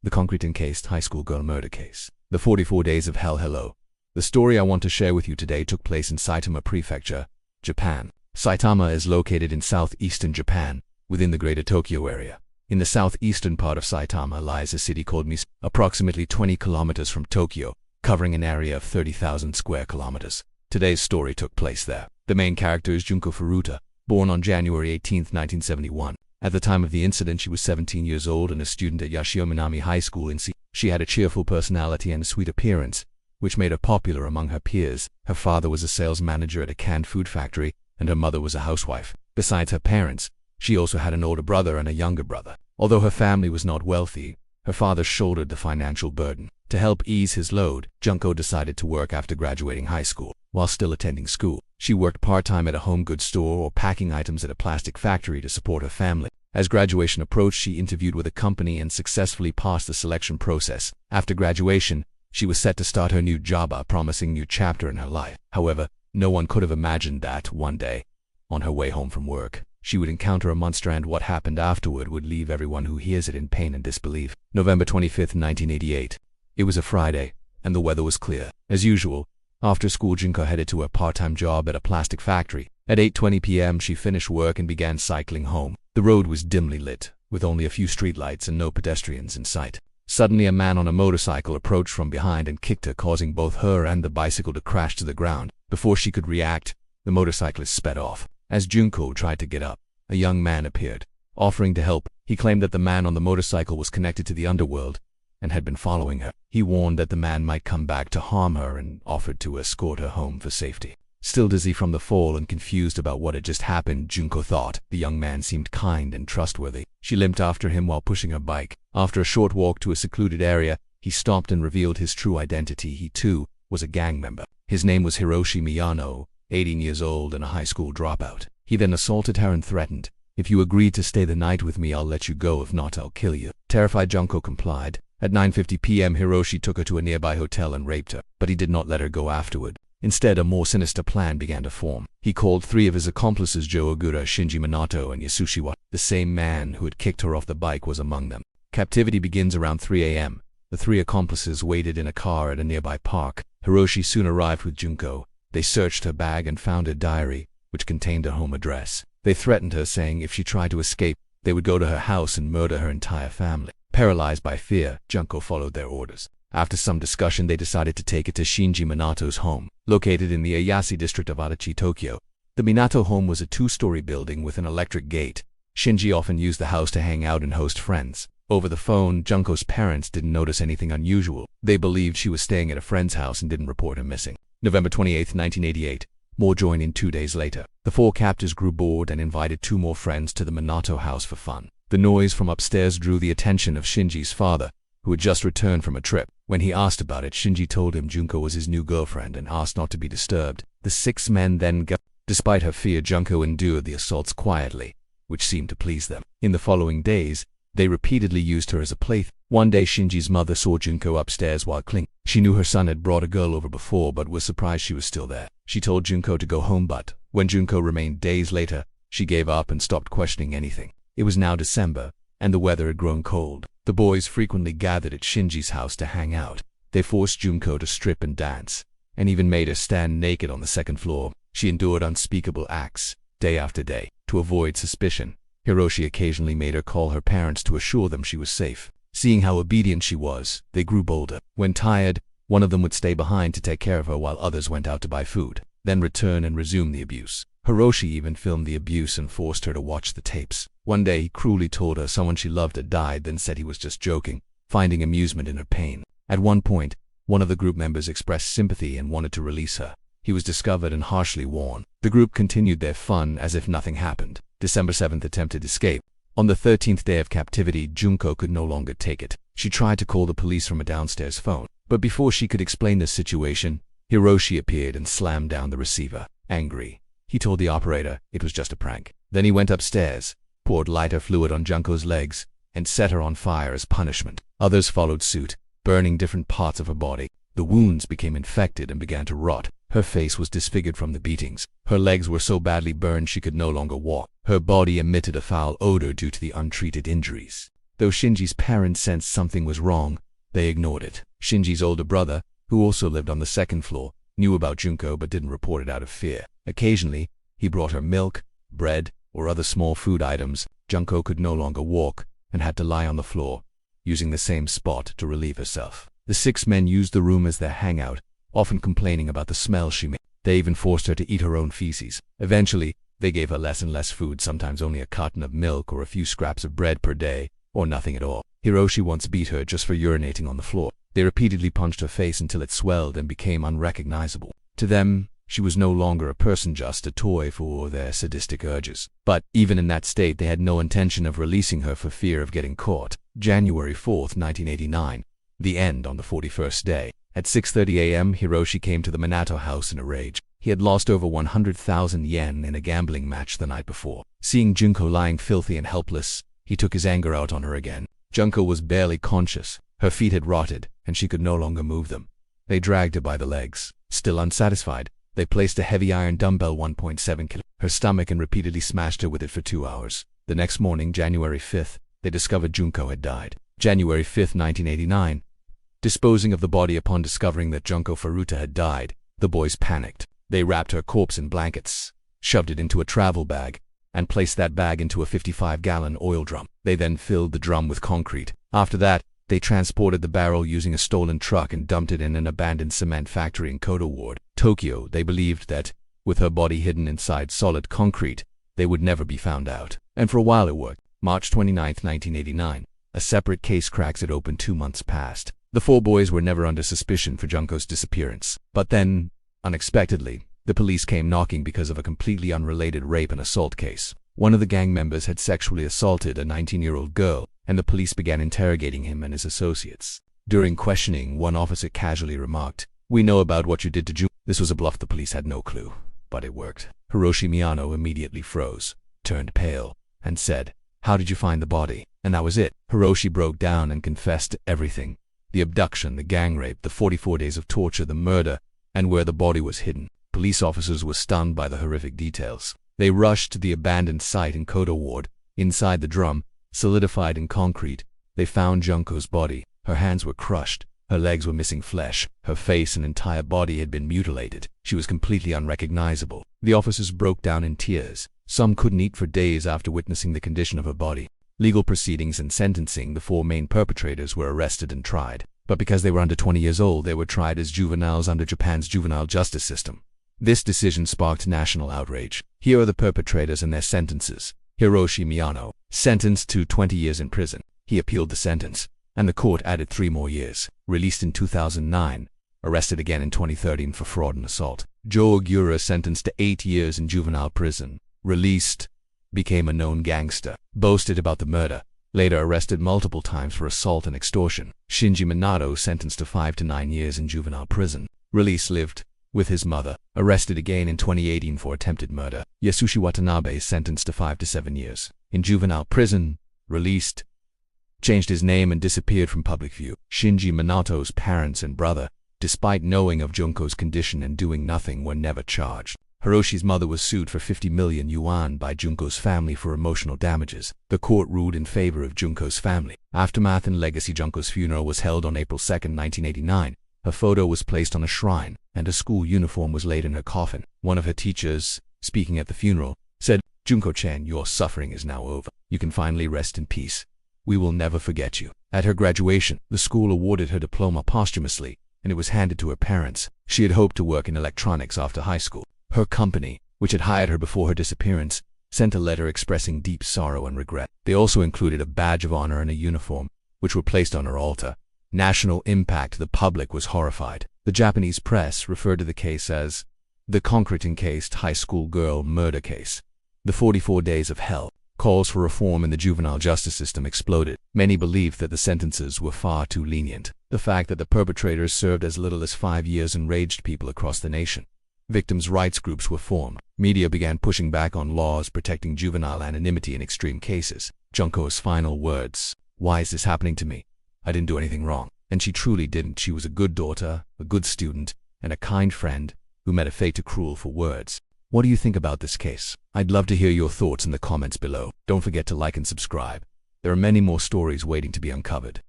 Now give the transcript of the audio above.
the concrete-encased high school girl murder case. The 44 Days of Hell. Hello. The story I want to share with you today took place in Saitama Prefecture, Japan. Saitama is located in southeastern Japan, within the greater Tokyo area. In the southeastern part of Saitama lies a city called Misa, approximately 20 kilometers from Tokyo, covering an area of 30,000 square kilometers. Today's story took place there. The main character is Junko Furuta, born on January 18, 1971. At the time of the incident, she was 17 years old and a student at Yashiominami High School in Sea. She had a cheerful personality and a sweet appearance, which made her popular among her peers. Her father was a sales manager at a canned food factory, and her mother was a housewife. Besides her parents, she also had an older brother and a younger brother. Although her family was not wealthy, her father shouldered the financial burden. To help ease his load, Junko decided to work after graduating high school. While still attending school, she worked part-time at a home goods store or packing items at a plastic factory to support her family. As graduation approached, she interviewed with a company and successfully passed the selection process. After graduation, she was set to start her new job, a promising new chapter in her life. However, no one could have imagined that one day, on her way home from work, she would encounter a monster, and what happened afterward would leave everyone who hears it in pain and disbelief. November 25, 1988. It was a Friday, and the weather was clear. As usual, after school, Junko headed to her part-time job at a plastic factory. At 8:20 p.m., she finished work and began cycling home. The road was dimly lit, with only a few streetlights and no pedestrians in sight. Suddenly, a man on a motorcycle approached from behind and kicked her, causing both her and the bicycle to crash to the ground. Before she could react, the motorcyclist sped off. As Junko tried to get up, a young man appeared, offering to help. He claimed that the man on the motorcycle was connected to the underworld and had been following her. He warned that the man might come back to harm her and offered to escort her home for safety. Still dizzy from the fall and confused about what had just happened, Junko thought the young man seemed kind and trustworthy. She limped after him while pushing her bike. After a short walk to a secluded area, he stopped and revealed his true identity. He too was a gang member. His name was Hiroshi Miyano, 18 years old and a high school dropout. He then assaulted her and threatened, "If you agree to stay the night with me, I'll let you go. If not, I'll kill you." Terrified, Junko complied. At 9:50 p.m., Hiroshi took her to a nearby hotel and raped her, but he did not let her go afterward. Instead, a more sinister plan began to form. He called 3 of his accomplices, Joe Ogura, Shinji Minato, and Yasushi. The same man who had kicked her off the bike was among them. Captivity begins around 3 a.m. The 3 accomplices waited in a car at a nearby park. Hiroshi soon arrived with Junko. They searched her bag and found a diary, which contained her home address. They threatened her, saying if she tried to escape, they would go to her house and murder her entire family. Paralyzed by fear, Junko followed their orders. After some discussion, they decided to take it to Shinji Minato's home, located in the Ayase district of Adachi, Tokyo. The Minato home was a 2-story building with an electric gate. Shinji often used the house to hang out and host friends. Over the phone, Junko's parents didn't notice anything unusual. They believed she was staying at a friend's house and didn't report her missing. November 28, 1988. More joined in 2 days later. The 4 captors grew bored and invited 2 more friends to the Minato house for fun. The noise from upstairs drew the attention of Shinji's father, who had just returned from a trip. When he asked about it, Shinji told him Junko was his new girlfriend and asked not to be disturbed. The 6 men then got. Despite her fear, Junko endured the assaults quietly, which seemed to please them. In the following days, they repeatedly used her as a plaything. One day, Shinji's mother saw Junko upstairs while cleaning. She knew her son had brought a girl over before, but was surprised she was still there. She told Junko to go home, but when Junko remained days later, she gave up and stopped questioning anything. It was now December, and the weather had grown cold. The boys frequently gathered at Shinji's house to hang out. They forced Junko to strip and dance, and even made her stand naked on the 2nd floor. She endured unspeakable acts, day after day. To avoid suspicion, Hiroshi occasionally made her call her parents to assure them she was safe. Seeing how obedient she was, they grew bolder. When tired, one of them would stay behind to take care of her while others went out to buy food, then return and resume the abuse. Hiroshi even filmed the abuse and forced her to watch the tapes. One day, he cruelly told her someone she loved had died, then said he was just joking, finding amusement in her pain. At one point, one of the group members expressed sympathy and wanted to release her. He was discovered and harshly warned. The group continued their fun as if nothing happened. December 7th, attempted escape. On the 13th day of captivity, Junko could no longer take it. She tried to call the police from a downstairs phone, but before she could explain the situation, Hiroshi appeared and slammed down the receiver. Angry, he told the operator it was just a prank. Then he went upstairs, poured lighter fluid on Junko's legs, and set her on fire as punishment. Others followed suit, burning different parts of her body. The wounds became infected and began to rot. Her face was disfigured from the beatings. Her legs were so badly burned she could no longer walk. Her body emitted a foul odor due to the untreated injuries. Though Shinji's parents sensed something was wrong, they ignored it. Shinji's older brother, who also lived on the second floor, knew about Junko but didn't report it out of fear. Occasionally, he brought her milk, bread, or other small food items. Junko could no longer walk and had to lie on the floor, using the same spot to relieve herself. The 6 men used the room as their hangout, often complaining about the smell she made. They even forced her to eat her own feces. Eventually, they gave her less and less food, sometimes only a carton of milk or a few scraps of bread per day, or nothing at all. Hiroshi once beat her just for urinating on the floor. They repeatedly punched her face until it swelled and became unrecognizable. To them, she was no longer a person, just a toy for their sadistic urges. But even in that state, they had no intention of releasing her for fear of getting caught. January 4th, 1989. The end on the 41st day. At 6:30 a.m., Hiroshi came to the Minato house in a rage. He had lost over 100,000 yen in a gambling match the night before. Seeing Junko lying filthy and helpless, he took his anger out on her again. Junko was barely conscious. Her feet had rotted, and she could no longer move them. They dragged her by the legs. Still unsatisfied, they placed a heavy iron dumbbell 1.7 kg her stomach and repeatedly smashed her with it for 2 hours. The next morning, January 5th, they discovered Junko had died. January 5th, 1989. Disposing of the body. Upon discovering that Junko Furuta had died, the boys panicked. They wrapped her corpse in blankets, shoved it into a travel bag, and placed that bag into a 55-gallon oil drum. They then filled the drum with concrete. After that, they transported the barrel using a stolen truck and dumped it in an abandoned cement factory in Koto Ward, Tokyo. They believed that, with her body hidden inside solid concrete, they would never be found out. And for a while it worked. March 29, 1989. A separate case cracks it open. 2 months passed. The 4 boys were never under suspicion for Junko's disappearance. But then, unexpectedly, the police came knocking because of a completely unrelated rape and assault case. One of the gang members had sexually assaulted a 19-year-old girl, and the police began interrogating him and his associates. During questioning, one officer casually remarked, "We know about what you did to Junko." This was a bluff. The police had no clue, but it worked. Hiroshi Miyano immediately froze, turned pale, and said, "How did you find the body?" And that was it. Hiroshi broke down and confessed everything. The abduction, the gang rape, the 44 days of torture, the murder, and where the body was hidden. Police officers were stunned by the horrific details. They rushed to the abandoned site in Koto Ward. Inside the drum, solidified in concrete, they found Junko's body. Her hands were crushed, her legs were missing flesh, her face and entire body had been mutilated. She was completely unrecognizable. The officers broke down in tears. Some couldn't eat for days after witnessing the condition of her body. Legal proceedings and sentencing. The 4 main perpetrators were arrested and tried. But because they were under 20 years old, they were tried as juveniles under Japan's juvenile justice system. This decision sparked national outrage. Here are the perpetrators and their sentences. Hiroshi Miyano, sentenced to 20 years in prison. He appealed the sentence, and the court added 3 more years. Released in 2009, arrested again in 2013 for fraud and assault. Joe Ogura, sentenced to 8 years in juvenile prison. Released, became a known gangster. Boasted about the murder. Later arrested multiple times for assault and extortion. Shinji Minato, sentenced to 5 to 9 years in juvenile prison. Release, lived with his mother. Arrested again in 2018 for attempted murder. Yasushi Watanabe, sentenced to 5 to 7 years in juvenile prison. Released, changed his name and disappeared from public view. Shinji Minato's parents and brother, despite knowing of Junko's condition and doing nothing, were never charged. Hiroshi's mother was sued for 50 million yuan by Junko's family for emotional damages. The court ruled in favor of Junko's family. Aftermath and legacy. Junko's funeral was held on April 2, 1989. Her photo was placed on a shrine, and a school uniform was laid in her coffin. One of her teachers, speaking at the funeral, said, "Junko-chan, your suffering is now over. You can finally rest in peace. We will never forget you." At her graduation, the school awarded her diploma posthumously, and it was handed to her parents. She had hoped to work in electronics after high school. Her company, which had hired her before her disappearance, sent a letter expressing deep sorrow and regret. They also included a badge of honor and a uniform, which were placed on her altar. National impact. The public was horrified. The Japanese press referred to the case as the concrete-encased high school girl murder case. The 44 days of hell. Calls for reform in the juvenile justice system exploded. Many believed that the sentences were far too lenient. The fact that the perpetrators served as little as 5 years enraged people across the nation. Victims' rights groups were formed. Media began pushing back on laws protecting juvenile anonymity in extreme cases. Junko's final words: "Why is this happening to me? I didn't do anything wrong." And she truly didn't. She was a good daughter, a good student, and a kind friend who met a fate too cruel for words. What do you think about this case? I'd love to hear your thoughts in the comments below. Don't forget to like and subscribe. There are many more stories waiting to be uncovered.